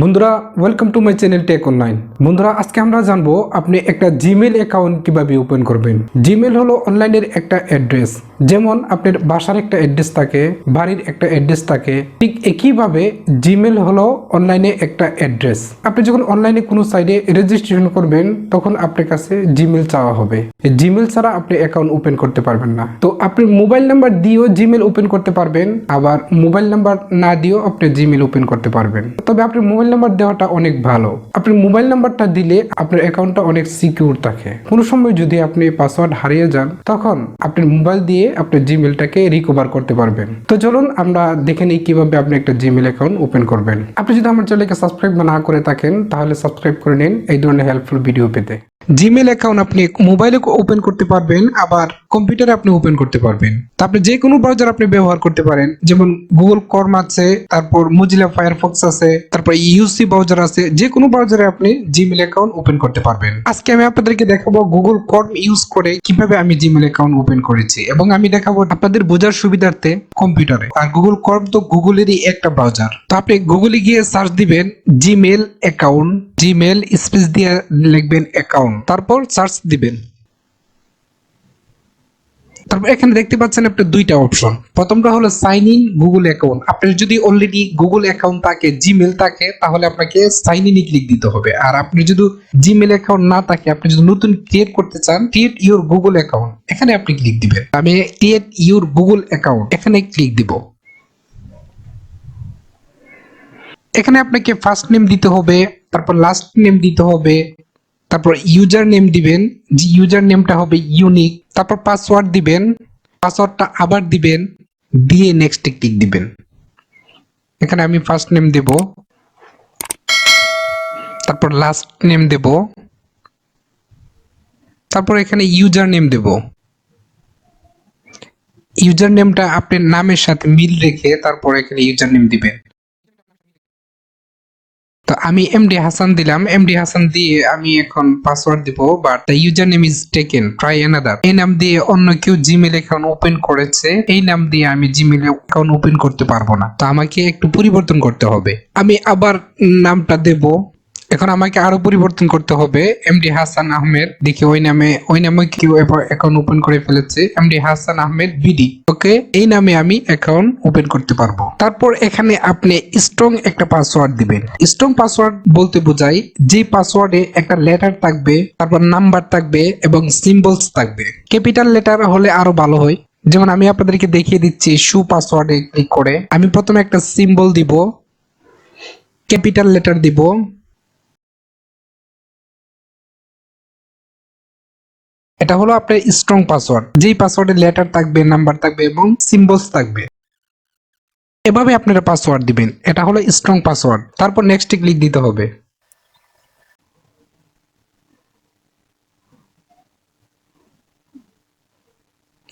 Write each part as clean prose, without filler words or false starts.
বন্ধুরা welcome to my channel tech online. বন্ধুরা আজকে আমরা জানবো আপনি একটা জিমেল অ্যাকাউন্ট কিভাবে ওপেন করবেন। জিমেল হলো অনলাইনের একটা অ্যাড্রেস, যেমন আপনার বাসার একটা অ্যাড্রেস থাকে, বাড়ির একটা অ্যাড্রেস থাকে, ঠিক একইভাবে জিমেল হলো অনলাইনে একটা অ্যাড্রেস। আপনি যখন অনলাইনে কোনো সাইটে রেজিস্ট্রেশন করবেন তখন আপনার কাছে জিমেল চাওয়া হবে। জিমেল ছাড়া আপনি অ্যাকাউন্ট ওপেন করতে পারবেন না। তো আপনি মোবাইল নাম্বার দিয়েও জিমেল ওপেন করতে পারবেন, আবার মোবাইল নাম্বার না দিয়েও আপনি জিমেল ওপেন করতে পারবেন। তবে আপনি মোবাইল নাম্বার দেওয়াটা অনেক ভালো। আপনি মোবাইল নাম্বারটা দিলে আপনার অ্যাকাউন্টটা অনেক সিকিউর থাকে। কোনো সময় যদি আপনি পাসওয়ার্ড হারিয়ে যান তখন আপনি মোবাইল দিয়ে আপনার জিমেলটাকে রিকভার করতে পারবেন। তো চলুন আমরা দেখে নিই কিভাবে আপনি একটা জিমেল অ্যাকাউন্ট ওপেন করবেন। আপনি যদি আমার চ্যানেলকে সাবস্ক্রাইব না করে থাকেন তাহলে সাবস্ক্রাইব করে নিন এই ধরনের হেল্পফুল ভিডিও পেতে। জিমেল অ্যাকাউন্ট আপনি মোবাইলে ওপেন করতে পারবেন, আবার কম্পিউটারে আপনি ওপেন করতে পারবেন। তারপরে যে কোনো ব্রাউজার আপনি ব্যবহার করতে পারেন, যেমন গুগল ক্রোম আছে, তারপর মোজিলা ফায়ারফক্স আছে, তারপর ইউসি ব্রাউজার আছে। যে কোনো ব্রাউজারে আপনি জিমেল অ্যাকাউন্ট ওপেন করতে পারবেন। আজকে আমি আপনাদেরকে দেখাবো গুগল ক্রোম ইউজ করে কিভাবে আমি জিমেল অ্যাকাউন্ট ওপেন করেছি, এবং আমি দেখাবো আপনাদের বোঝার সুবিধার্থে কম্পিউটারে। আর গুগল ক্রোম তো গুগলেরই একটা ব্রাউজার। তো আপনি গুগলে গিয়ে সার্চ দিবেন জিমেল অ্যাকাউন্ট, জিমেল স্পেস দিয়ে লিখবেন অ্যাকাউন্ট, তারপর সার্চ দিবেন। তারপর এখানে দেখতে পাচ্ছেন আপনি দুইটা অপশন। প্রথমটা হলো সাইন ইন গুগল অ্যাকাউন্ট। আপনার যদি অলরেডি গুগল অ্যাকাউন্ট থাকে, জিমেল থাকে, তাহলে আপনাকে সাইন ইন ক্লিক দিতে হবে। আর আপনি যদি জিমেল অ্যাকাউন্ট না থাকে, আপনি যদি নতুন ক্রিয়েট করতে চান, ক্রিয়েট ইউর গুগল অ্যাকাউন্ট, এখানে আপনি ক্লিক দিবেন। আমি ক্রিয়েট ইউর গুগল অ্যাকাউন্ট এখানে ক্লিক দিব। এখানে আপনাকে ফার্স্ট নেম দিতে হবে, তারপর লাস্ট নেম দিতে হবে, তারপর ইউজার নেম দিবেন, যে ইউজার নেমটা হবে ইউনিক, তারপর পাসওয়ার্ড দিবেন, পাসওয়ার্ডটা আবার দিবেন, দিয়ে নেক্সটে ক্লিক দিবেন। এখানে আমি ফার্স্ট নেম দেব, তারপর লাস্ট নেম দেব, তারপর এখানে ইউজার নেম দেব। ইউজার নেমটা আপনার নামের সাথে মিল রেখে তারপর এখানে ইউজার নেম দিবেন। তো আমি এমডি হাসান দিলাম। এমডি হাসান দিয়ে আমি এখন পাসওয়ার্ড দিব, but the user name is taken, try another. এই নাম দিয়ে অন্য কেউ জিমেল অ্যাকাউন্ট ওপেন করেছে, এই নাম দিয়ে আমি জিমেল অ্যাকাউন্ট ওপেন করতে পারবো না। তো আমাকে একটু পরিবর্তন করতে হবে। আমি আবার নামটা দেব। এখন আমাকে আরো পরিবর্তন করতে হবে। এমডি হাসান আহমেদ, দেখি ওই নামে কেউ অ্যাকাউন্ট ওপেন করে ফেলেছে, এমডি হাসান আহমেদ বিডি। ওকে, এই নামে আমি অ্যাকাউন্ট ওপেন করতে পারবো। তারপর এখানে আপনি স্ট্রং একটা পাসওয়ার্ড দিবেন। স্ট্রং পাসওয়ার্ড বলতে বোঝায় যে পাসওয়ার্ডে একটা লেটার থাকবে, তারপর নাম্বার থাকবে এবং সিম্বলস থাকবে। ক্যাপিটাল লেটার হলে আরো ভালো হয়। যেমন আমি আপনাদেরকে দেখিয়ে দিচ্ছি, শু পাসওয়ার্ডে ক্লিক করে আমি প্রথমে একটা সিম্বল দিব, ক্যাপিটাল লেটার দিব, এটা হলো আপনার স্ট্রং পাসওয়ার্ড। যেই পাসওয়ার্ডে লেটার থাকবে, নাম্বার থাকবে এবং সিম্বলস থাকবে, এভাবে আপনারা পাসওয়ার্ড দিবেন। এটা হলো স্ট্রং পাসওয়ার্ড। তারপর নেক্সটে ক্লিক দিতে হবে।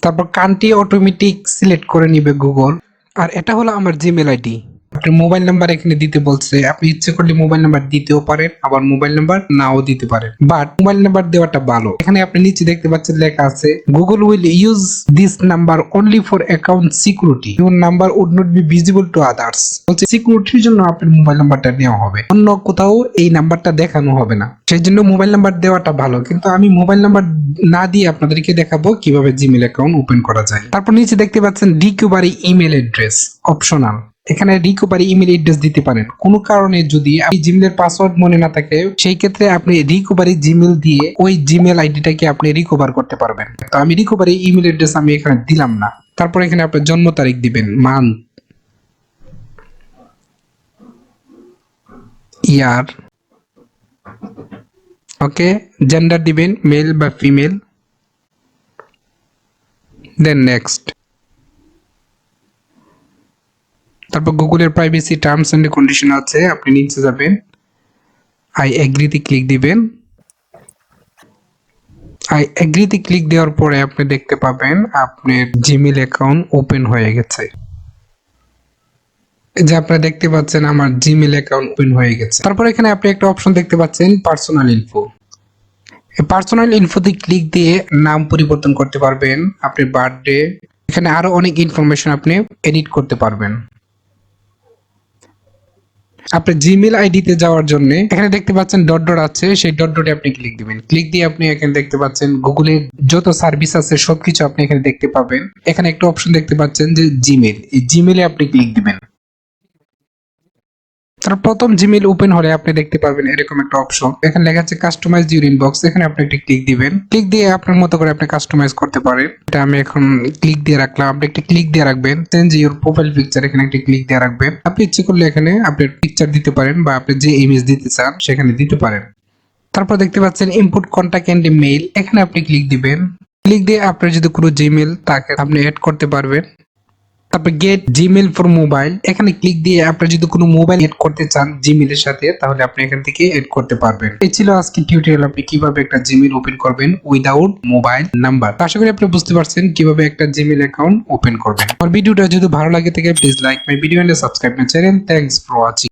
তারপর কান্ট্রি অটোমেটিক সিলেক্ট করে নিবে গুগল। আর এটা হলো আমার জিমেল আইডি। আপনার মোবাইল নাম্বার এখানে দিতে বলছে, আপনি ইচ্ছে করলে মোবাইল নাম্বার দিতেও পারেন, আবার মোবাইল নাম্বার নাও দিতে পারেন, বাট মোবাইল নাম্বার দেওয়াটা ভালো। এখানে আপনি নিচে দেখতে পাচ্ছেন লেখা আছে, Google will use this number only for account security, your number would not be visible to others. বলছে সিকিউরিটির জন্য আপনার মোবাইল নাম্বারটা নেওয়া হবে, অন্য কোথাও এই নাম্বারটা দেখানো হবে না। সেই জন্য মোবাইল নাম্বার দেওয়াটা ভালো। কিন্তু আমি মোবাইল নাম্বার না দিয়ে আপনাদেরকে দেখাবো কিভাবে জিমেল অ্যাকাউন্ট ওপেন করা যায়। তারপর নিচে দেখতে পাচ্ছেন রিকভারি ইমেল অ্যাড্রেস অপশনাল। এখানে রিকভারি ইমেল অ্যাড্রেস দিতে পারেন। কোনো কারণে যদি আপনি জিমেলের পাসওয়ার্ড মনে না থাকে, সেই ক্ষেত্রে আপনি রিকভারি জিমেল দিয়ে ওই জিমেল আইডিটাকে আপনি রিকভার করতে পারবেন। তো আমি রিকভারি ইমেল অ্যাড্রেস আমি এখানে দিলাম না। তারপর এখানে আপনার জন্ম তারিখ দিবেন, মান্থ, ইয়ার, ওকে, জেন্ডার দিবেন মেল বা ফিমেল, দেন নেক্সট। তারপর গুগলের প্রাইভেসি টার্মস এন্ড কন্ডিশন আছে, আপনি নিচে যাবেন, আই এগ্রিতে ক্লিক দিবেন। আই এগ্রিতে ক্লিক দেওয়ার পরে আপনি দেখতে পাবেন আপনার জিমেল অ্যাকাউন্ট ওপেন হয়ে গেছে। যে আপনারা দেখতে পাচ্ছেন আমার জিমেল অ্যাকাউন্ট ওপেন হয়ে গেছে। তারপর এখানে আপনি একটা অপশন দেখতে পাচ্ছেন পার্সোনাল ইনফো। পার্সোনাল ইনফোতে ক্লিক দিয়ে নাম পরিবর্তন করতে পারবেন, আপনার বার্থডে, এখানে আরো অনেক ইনফরমেশন আপনি এডিট করতে পারবেন। আপনার জিমেল আইডিতে যাওয়ার জন্য এখানে দেখতে পাচ্ছেন ডট ডট আছে, সেই ডট ডটে আপনি ক্লিক দিবেন। ক্লিক দিয়ে আপনি এখানে দেখতে পাচ্ছেন গুগলের যত সার্ভিস আছে সবকিছু আপনি এখানে দেখতে পাবেন। এখানে একটা অপশন দেখতে পাচ্ছেন যে জিমেল, এই জিমেলে আপনি ক্লিক দিবেন। তার প্রথম জিমেল ওপেন হলে আপনি দেখতে পাবেন এরকম একটা অপশন, এখানে লেখা আছে কাস্টমাইজ ইউর ইনবক্স। এখানে আপনি একটি ক্লিক দিবেন। ক্লিক দিয়ে আপনার মতো করে আপনি কাস্টমাইজ করতে পারেন। এটা আমি এখন ক্লিক দিয়ে রাখলাম, আপনি একটি ক্লিক দিয়ে রাখবেন। চেঞ্জ ইউর প্রোফাইল পিকচার, এখানে একটি ক্লিক দিয়ে রাখবেন। আপনি ইচ্ছে করলে এখানে আপনার পিকচার দিতে পারেন বা আপনি যে ইমেজ দিতে চান সেখানে দিতে পারেন। তারপর দেখতে পাচ্ছেন ইনপুট কন্টাক্ট এন্ড মেইল, এখানে আপনি ক্লিক দিবেন। ক্লিক দিয়ে আপনার যদি কোনো জিমেল তাকে আপনি এড করতে পারবেন। তারপর গেট জিমেল ফর মোবাইল, এখানে ক্লিক দিয়ে আপনি যদি কোনো মোবাইল এড করতে চান জিমেলের সাথে তাহলে আপনি এখান থেকে এড করতে পারবেন। এই ছিল আজকের টিউটোরিয়াল, আপনি কিভাবে একটা জিমেল ওপেন করবেন উইদাউট মোবাইল নাম্বার। আশা করি আপনি বুঝতে পারছেন কিভাবে একটা জিমেল অ্যাকাউন্ট ওপেন করবেন। আর ভিডিওটা যদি ভালো লাগে থাকে please like my video and subscribe my channel. Thanks for watching.